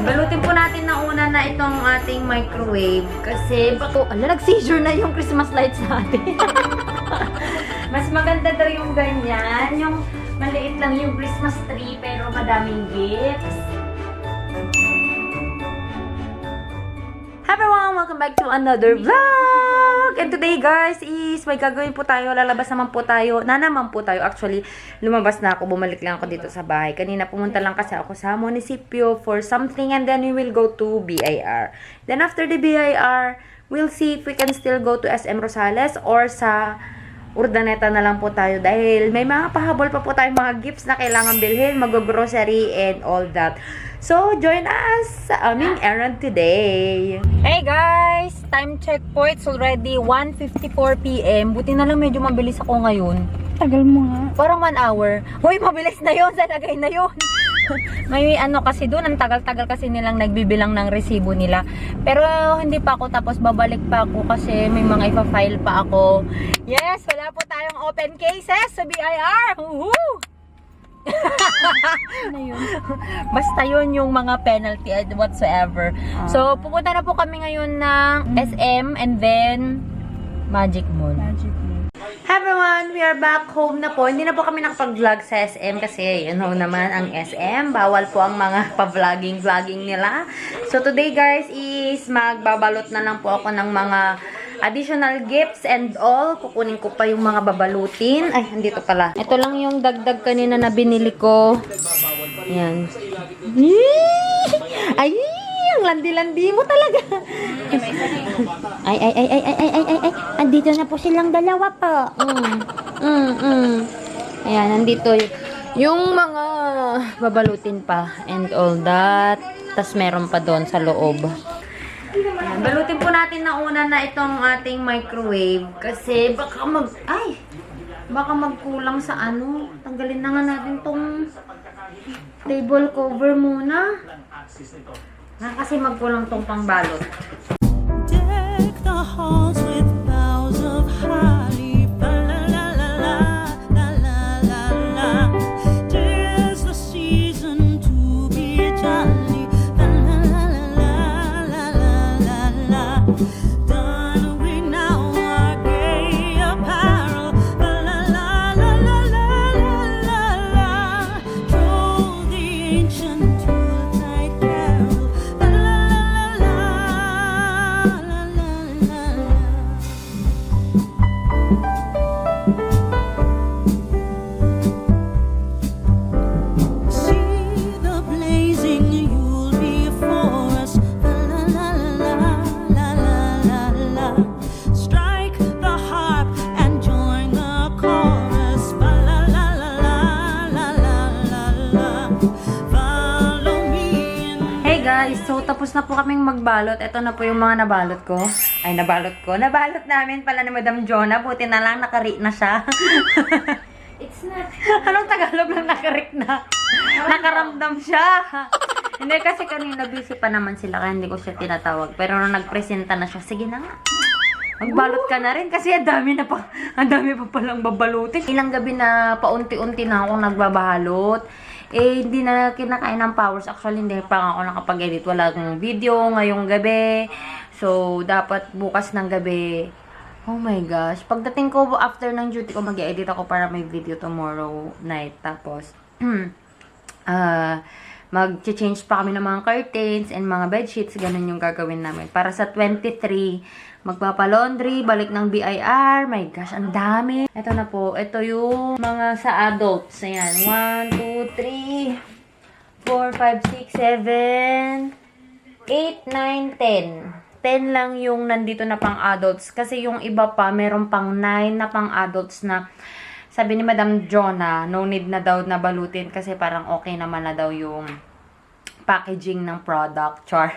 Balutin po natin na una na itong ating microwave kasi bako, nag-seizure na yung Christmas lights natin. Mas maganda daw yung ganyan, yung maliit lang yung Christmas tree pero madaming gifts. Hi everyone! Welcome back to another vlog! And today guys is may gagawin po tayo. Lalabas naman po tayo. Actually, lumabas na ako. Bumalik lang ako dito sa bahay. Kanina pumunta lang kasi ako sa munisipyo for something and then we will go to BIR. Then after the BIR, we'll see if we can still go to SM Rosales or sa Urdaneta na lang po tayo dahil may mga pahabol pa po tayong mga gifts na kailangan bilhin, mag-grocery and all that. So, join us sa aming errand today. Hey guys! Time check po. It's already 1:54 PM. Buti na lang medyo mabilis ako ngayon. Tagal mo nga. Parang 1 hour. Hoy, mabilis na yun. Sanagay na yun. May ano kasi doon, ang tagal-tagal kasi nilang nagbibilang ng resibo nila. Pero hindi pa ako tapos babalik pa ako kasi may mga ipa-file pa ako. Yes! Wala po tayong open cases sa BIR! Woohoo! Ano yun? Basta yun yung mga penalty and whatsoever. So, pupunta na po kami ngayon ng SM and then Magic Mall. Hi everyone! We are back home na po. Hindi na po kami nakapag-vlog sa SM kasi you know naman ang SM. Bawal po ang mga pa-vlogging nila. So, today guys is magbabalot na lang po ako ng mga additional gifts and all. Kukunin ko pa yung mga babalutin. Ay, andito pala. Ito lang yung dagdag kanina na binili ko. Ayan. Ay, ang landi-landi mo talaga. Ay. Andito na po silang dalawa po. Ayan, nandito yung mga babalutin pa and all that. Tas meron pa doon sa loob. Ayan, balutin po natin na una na itong ating microwave kasi baka magkulang sa ano. Tanggalin na nga natin tong table cover muna. Kasi magkulang tong pangbalot. Deck the halls with boughs of holly, la la la la la la la la. 'Tis the season to be jolly, la la la la la la la la. Don we now our gay apparel, la la la la la la la la. Troll the ancient Yuletide carol, la la la la la la la. See the blazing Yule before us, la la la la la la la la. Strike the harp and join the chorus, la la la la la la la la. Follow me in. Hey guys, so tapos na po kaming magbalot. Ito na po yung mga nabalot ko. Ay, nabalot ko. Nabalot namin pala ni Madam Jonah. Buti na lang nakari na siya. It's not. Anong Tagalog lang nakarik na? Nakaramdam siya. Hindi kasi kanina busy pa naman sila kaya hindi ko siya tinatawag. Pero nung nagpresenta na siya, sige na nga. Magbalot ka na rin kasi ang dami pa palang babalutin. Ilang gabi na paunti-unti na akong nagbabalot. Eh, hindi na kinakain ng powers. Actually, hindi pa nga ako nakapag-edit. Wala akong video ngayong gabi. So, dapat bukas ng gabi. Oh my gosh. Pagdating ko after ng duty ko, mag-edit ako para may video tomorrow night. Tapos, mag-change pa kami ng mga curtains and mga bedsheets. Ganun yung gagawin namin. Para sa 23, magpapalaundry, balik ng BIR. My gosh, ang dami. Ito na po. Ito yung mga sa adults. Ayan. 1, 2, 3, 4, 5, 6, 7, 8, 9, 10. 10 lang yung nandito na pang adults. Kasi yung iba pa, meron pang 9 na pang adults na sabi ni Madam Jonah, no need na daw na balutin kasi parang okay naman na daw yung packaging ng product. Char.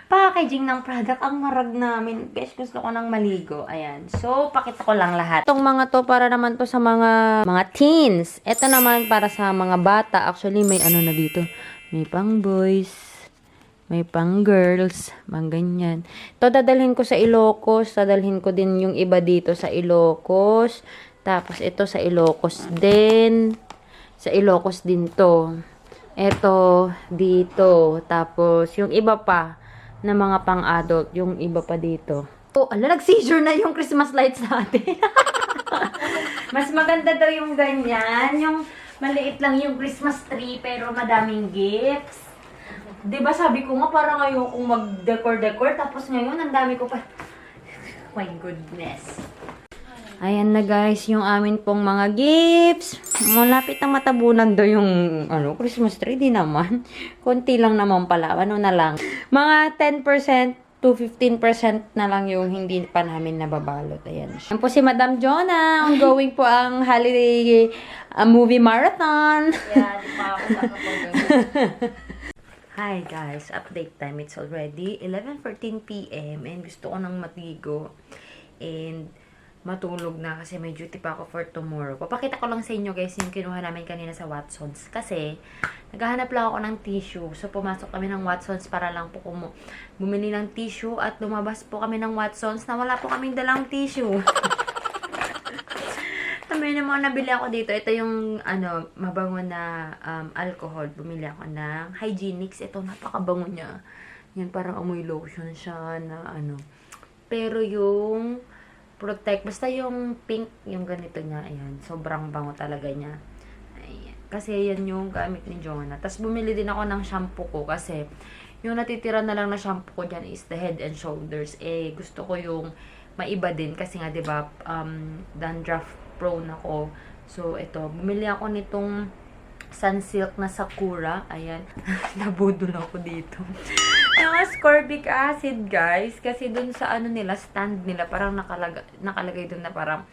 Packaging ng product. Ang marag namin. Guys, gusto ko nang maligo. Ayan. So, pakita ko lang lahat. Itong mga to, para naman to sa mga teens. Ito naman para sa mga bata. Actually, may ano na dito. May pang boys. May pang girls. Mang ganyan. Ito, dadalhin ko sa Ilocos. Dadalhin ko din yung iba dito sa Ilocos. Tapos, ito sa Ilocos din. Sa Ilocos din to. Ito, dito. Tapos, yung iba pa na mga pang-adult, yung iba pa dito. Oh, ala, nag-seizure na yung Christmas lights natin. Mas maganda daw yung ganyan. Yung maliit lang yung Christmas tree, pero madaming gifts. Diba sabi ko nga, parang ngayon kung mag-decor-decor, tapos ngayon, ang dami ko pa. My goodness. Ayan na guys, yung amin pong mga gifts. Malapit na matabunan daw yung Christmas tree. Di naman. Konti lang naman pala. Ano na lang. Mga 10% to 15% na lang yung hindi pa namin nababalot. Ayan. Yan po si Madam Jonah. Ongoing po ang holiday movie marathon. Yeah, di pa ako Hi guys, update time. It's already 11:14 PM and gusto ko nang matigo and matulog na kasi may duty pa ako for tomorrow. Papakita ko lang sa inyo guys yung kinuha namin kanina sa Watsons kasi naghahanap lang ako ng tissue. So pumasok kami ng Watsons para lang po bumili ng tissue at lumabas po kami ng Watsons na wala po kaming dalang tissue. Sabi naman, nabili ako dito. Ito yung, mabango na alcohol. Bumili ako ng Hygienix. Ito, napakabango niya. Yan, parang amoy lotion siya na Pero yung Protect, basta yung pink, yung ganito niya, ayan. Sobrang bango talaga niya. Ayan. Kasi yan yung gamit ni Jonah. Tapos bumili din ako ng shampoo ko kasi yung natitira na lang na shampoo ko dyan is the Head and Shoulders. Gusto ko yung maiba din kasi nga, diba, dandruff prone ako. So, ito. Bumili ako nitong Sunsilk na Sakura. Ayan. Nabudol ako dito. Yung ascorbic acid, guys. Kasi dun sa nila, stand nila, parang nakalagay dun na parang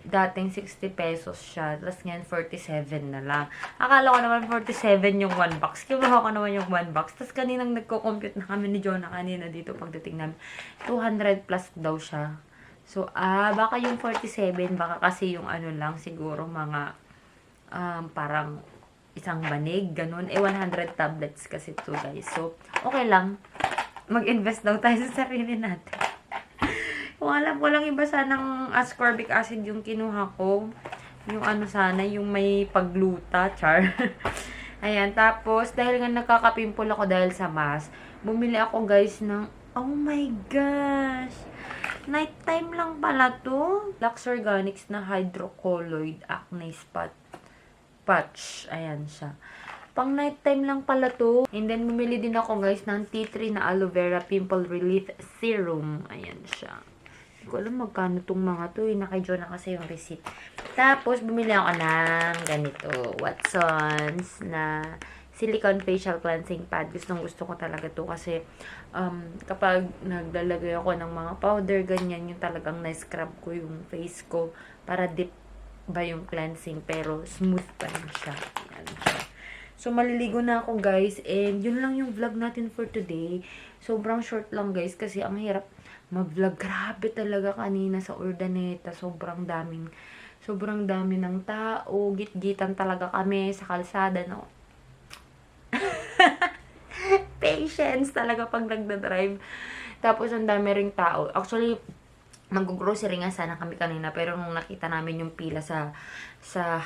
dating 60 pesos siya. Tapos ngayon, 47 na lang. Akala ko naman 47 yung 1 box. Kinuha ko naman yung 1 box. Tapos kaninang nagko-compute na kami ni Jonah kanina dito pagdating namin. 200 plus daw siya. So, baka yung 47, baka kasi yung lang, siguro mga, parang isang banig, ganun. 100 tablets kasi to guys. So, okay lang. Mag-invest daw tayo sa sarili natin. Kung alam ko lang iba sanang ascorbic acid yung kinuha ko. Yung sana, yung may pagluta, char. Ayan, tapos, dahil nga nakakapimpol ako dahil sa mask, bumili ako guys ng, oh my gosh! Nighttime lang pala to. Lux Organics na hydrocolloid acne spot patch. Ayan siya. Pang nighttime lang pala to. And then, bumili din ako guys ng tea tree na aloe vera pimple relief serum. Ayan siya. Hindi ko alam magkano tong mga to. Naka-join na kasi yung receipt. Tapos, bumili ako ng ganito. Watsons na silicone facial cleansing pad. Gustong-gusto ko talaga to kasi kapag naglalagay ako ng mga powder, ganyan, yung talagang na-scrub ko yung face ko para deep ba yung cleansing pero smooth pa rin siya. Yan siya. So, maliligo na ako guys and yun lang yung vlog natin for today. Sobrang short lang guys kasi ang hirap mag-vlog. Grabe talaga kanina sa Urdaneta. Sobrang dami ng tao. Git-gitan talaga kami sa kalsada, no? Patience talaga pag nagda-drive. Tapos, ang dami ring tao. Actually, mag-grocery nga sana kami kanina. Pero nung nakita namin yung pila sa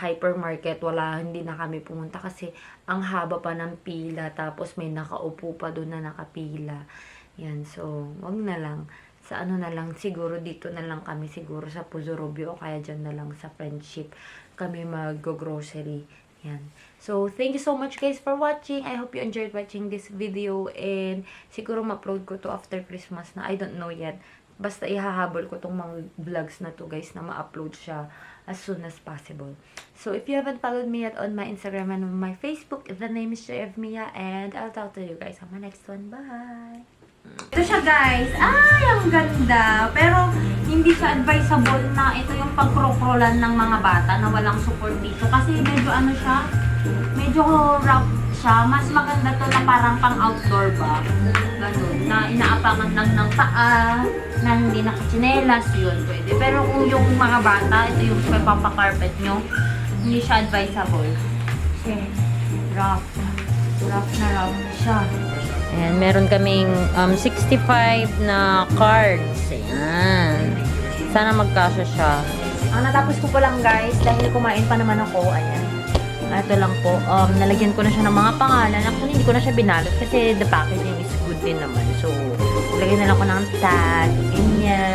hypermarket, hindi na kami pumunta kasi ang haba pa ng pila. Tapos, may nakaupo pa doon na nakapila. Yan. So, wag na lang. Sa na lang, siguro dito na lang kami. Siguro sa Puzurubio o kaya dyan na lang sa Friendship kami mag-grocery. Yan. So, thank you so much guys for watching. I hope you enjoyed watching this video. And siguro ma-upload ko to after Christmas na. I don't know yet. Basta ihahabol ko tong mga vlogs na to guys na ma-upload siya as soon as possible. So, if you haven't followed me yet on my Instagram and on my Facebook, the name is Joy of Mia. And I'll talk to you guys on my next one. Bye! Ito siya guys. Ay, ang ganda. Pero, hindi siya advisable na ito yung pagkrokrolan ng mga bata na walang support dito. Kasi medyo siya, medyo rough siya. Mas maganda to na parang pang outdoor ba. Ganun. Na inaapangan lang ng paa, na hindi nakachinelas, yun pwede. Pero kung yung mga bata, ito yung papakarpet nyo, hindi siya advisable. Kasi, rough. Rough na rough siya. Ayan, meron kaming 65 na cards. Ayan. Sana magkasya siya. Ang natapos ko pa lang guys, dahil kumain pa naman ako, ayan. Ito lang po, nalagyan ko na siya ng mga pangalan. Actually, hindi ko na siya binalot kasi the packaging is good din naman. So, lagyan na lang ko ng tag, ganyan.